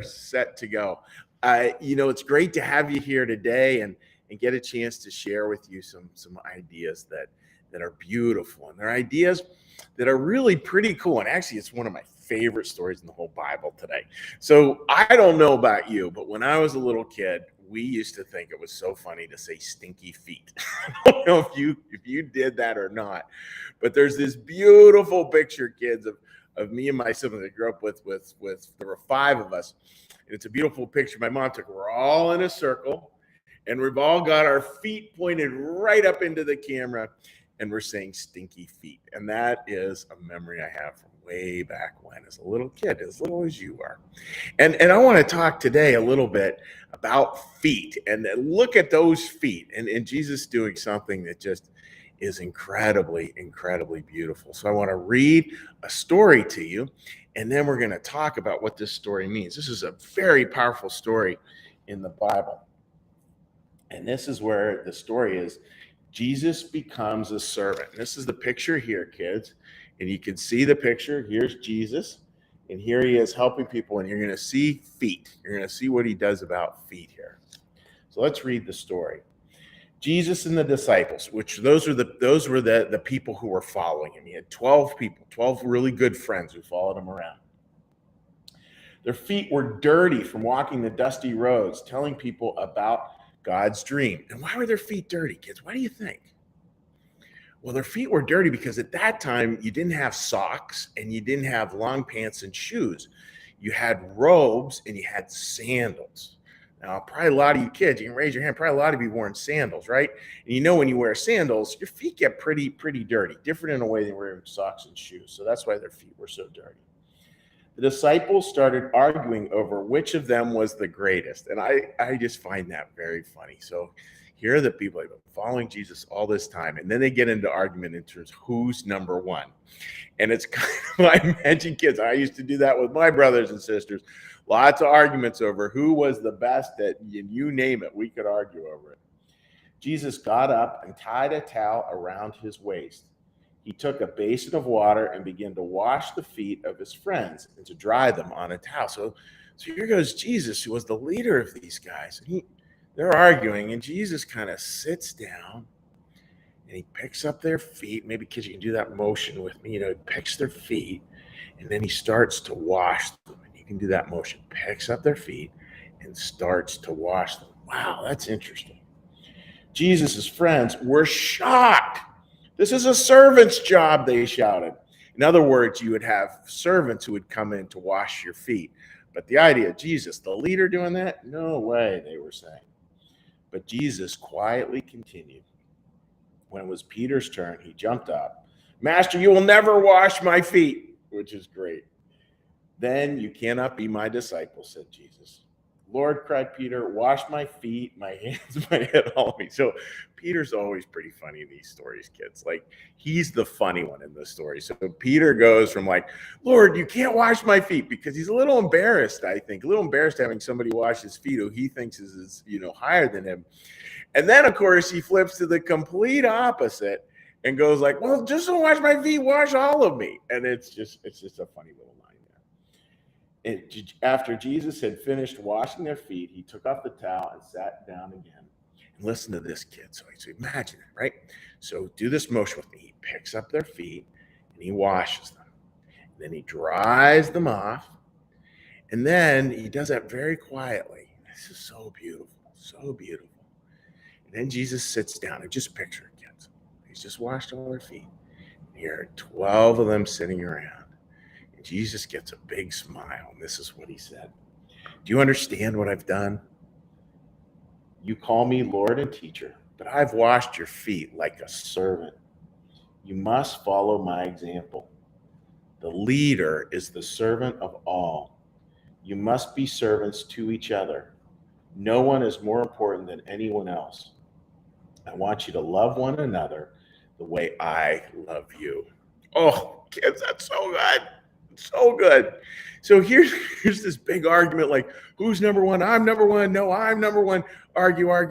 Set to go. It's great to have you here today and get a chance to share with you some ideas that are beautiful, and they're ideas that are really pretty cool. And actually, it's one of my favorite stories in the whole Bible today. So I don't know about you, but when I was a little kid, we used to think it was so funny to say stinky feet. I don't know if you did that or not, but there's this beautiful picture, kids, of me and my siblings. I grew up with there were five of us, and it's a beautiful picture my mom took. We're all in a circle, and we've all got our feet pointed right up into the camera, and we're saying stinky feet. And that is a memory I have from way back when, as a little kid, as little as you are. And I want to talk today a little bit about feet, and look at those feet, and Jesus doing something that just is incredibly, incredibly beautiful. So I want to read a story to you, and then we're going to talk about what this story means. This is a very powerful story in the Bible. And this is where the story is. Jesus becomes a servant. This is the picture here, kids. And you can see the picture. Here's Jesus. And here he is helping people. And you're going to see feet. You're going to see what he does about feet here. So let's read the story. Jesus and the disciples, which those were the people who were following him. He had 12 people, 12 really good friends who followed him around. Their feet were dirty from walking the dusty roads, telling people about God's dream. And why were their feet dirty, kids? Why do you think? Well, their feet were dirty because at that time you didn't have socks and you didn't have long pants and shoes. You had robes and you had sandals. Now, probably a lot of you kids, you can raise your hand, probably a lot of you wearing sandals, right? And when you wear sandals, your feet get pretty dirty, different in a way than wearing socks and shoes. So that's why their feet were so dirty. The disciples started arguing over which of them was the greatest. And I just find that very funny. So here are the people who've been following Jesus all this time. And then they get into argument in terms of who's number one. And it's kind of, I imagine, kids, I used to do that with my brothers and sisters. Lots of arguments over who was the best at, you name it, we could argue over it. Jesus got up and tied a towel around his waist. He took a basin of water and began to wash the feet of his friends and to dry them on a towel. So here goes Jesus, who was the leader of these guys. And they're arguing, and Jesus kind of sits down and he picks up their feet. Maybe, kids, you can do that motion with me. He picks their feet, and then he starts to wash them. And you can do that motion. Picks up their feet and starts to wash them. Wow, that's interesting. Jesus' friends were shocked. This is a servant's job, they shouted. In other words, you would have servants who would come in to wash your feet. But the idea of Jesus, the leader, doing that? No way, they were saying. But Jesus quietly continued. When it was Peter's turn, he jumped up. Master, you will never wash my feet, which is great. Then you cannot be my disciple, said Jesus. Lord, cried Peter, wash my feet, my hands, my head, all of me. So Peter's always pretty funny in these stories, kids. Like, he's the funny one in the story. So Peter goes from like, Lord, you can't wash my feet, because he's a little embarrassed, I think, a little embarrassed having somebody wash his feet who he thinks is higher than him. And then, of course, he flips to the complete opposite and goes like, well, just don't wash my feet, wash all of me. And it's just a funny little line. And after Jesus had finished washing their feet, he took off the towel and sat down again. And listen to this, kid. So imagine it, right? So do this motion with me. He picks up their feet and he washes them. And then he dries them off. And then he does that very quietly. This is so beautiful, so beautiful. And then Jesus sits down. And just picture it, kids. He's just washed all their feet. And here are 12 of them sitting around. Jesus gets a big smile, and this is what he said. Do you understand what I've done? You call me Lord and teacher, but I've washed your feet like a servant. You must follow my example. The leader is the servant of all. You must be servants to each other. No one is more important than anyone else. I want you to love one another the way I love you. Oh, kids, that's so good. So good. So here's this big argument, like, who's number one? I'm number one. No, I'm number one. Argue. And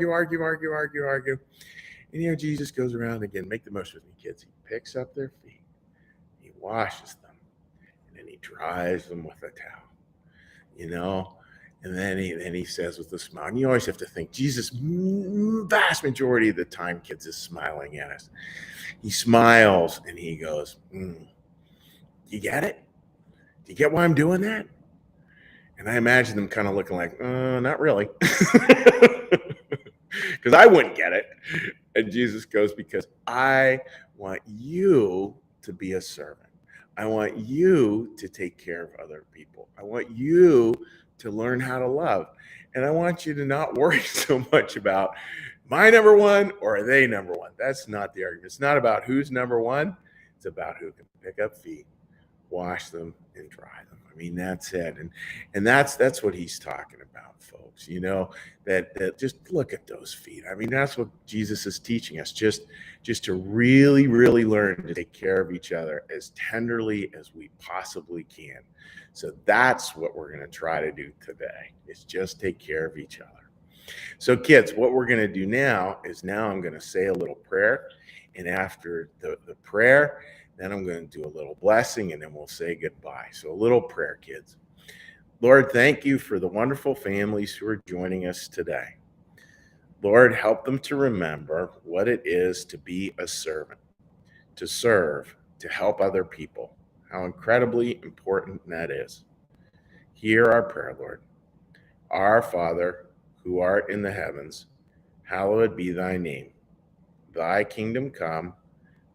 Jesus goes around again. Make the most with me, kids. He picks up their feet. washes them, and then he dries them with a towel. And then he says with a smile, and you always have to think, Jesus, vast majority of the time, kids, is smiling at us. He smiles and he goes, you get it? Do you get why I'm doing that? And I imagine them kind of looking like, not really. Because I wouldn't get it. And Jesus goes, because I want you to be a servant. I want you to take care of other people. I want you to learn how to love. And I want you to not worry so much about my number one or are they number one. That's not the argument. It's not about who's number one. It's about who can pick up feet, wash them, and dry them. I mean, that's it. And that's what he's talking about, folks. You know, that just look at those feet. I mean, that's what Jesus is teaching us, just to really, really learn to take care of each other as tenderly as we possibly can. So that's what we're going to try to do today, is just take care of each other. So kids, what we're going to do now is I'm going to say a little prayer. And after the prayer, then I'm going to do a little blessing, and then we'll say goodbye. So a little prayer, kids. Lord, thank you for the wonderful families who are joining us today. Lord, help them to remember what it is to be a servant, to serve, to help other people, how incredibly important that is. Hear our prayer, Lord. Our Father, who art in the heavens, hallowed be thy name. Thy kingdom come,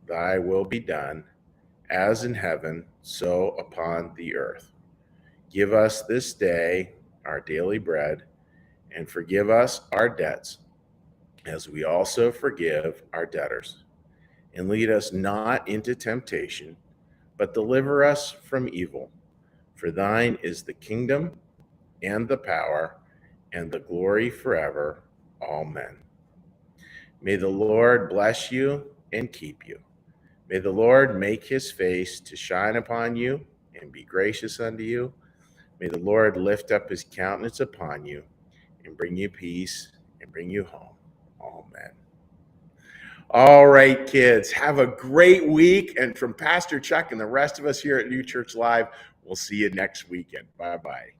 thy will be done, as in heaven, so upon the earth. Give us this day our daily bread, and forgive us our debts, as we also forgive our debtors. And lead us not into temptation, but deliver us from evil. For thine is the kingdom, and the power, and the glory forever. Amen. May the Lord bless you and keep you. May the Lord make his face to shine upon you and be gracious unto you. May the Lord lift up his countenance upon you and bring you peace and bring you home. Amen. All right, kids, have a great week. And from Pastor Chuck and the rest of us here at New Church Live, we'll see you next weekend. Bye-bye.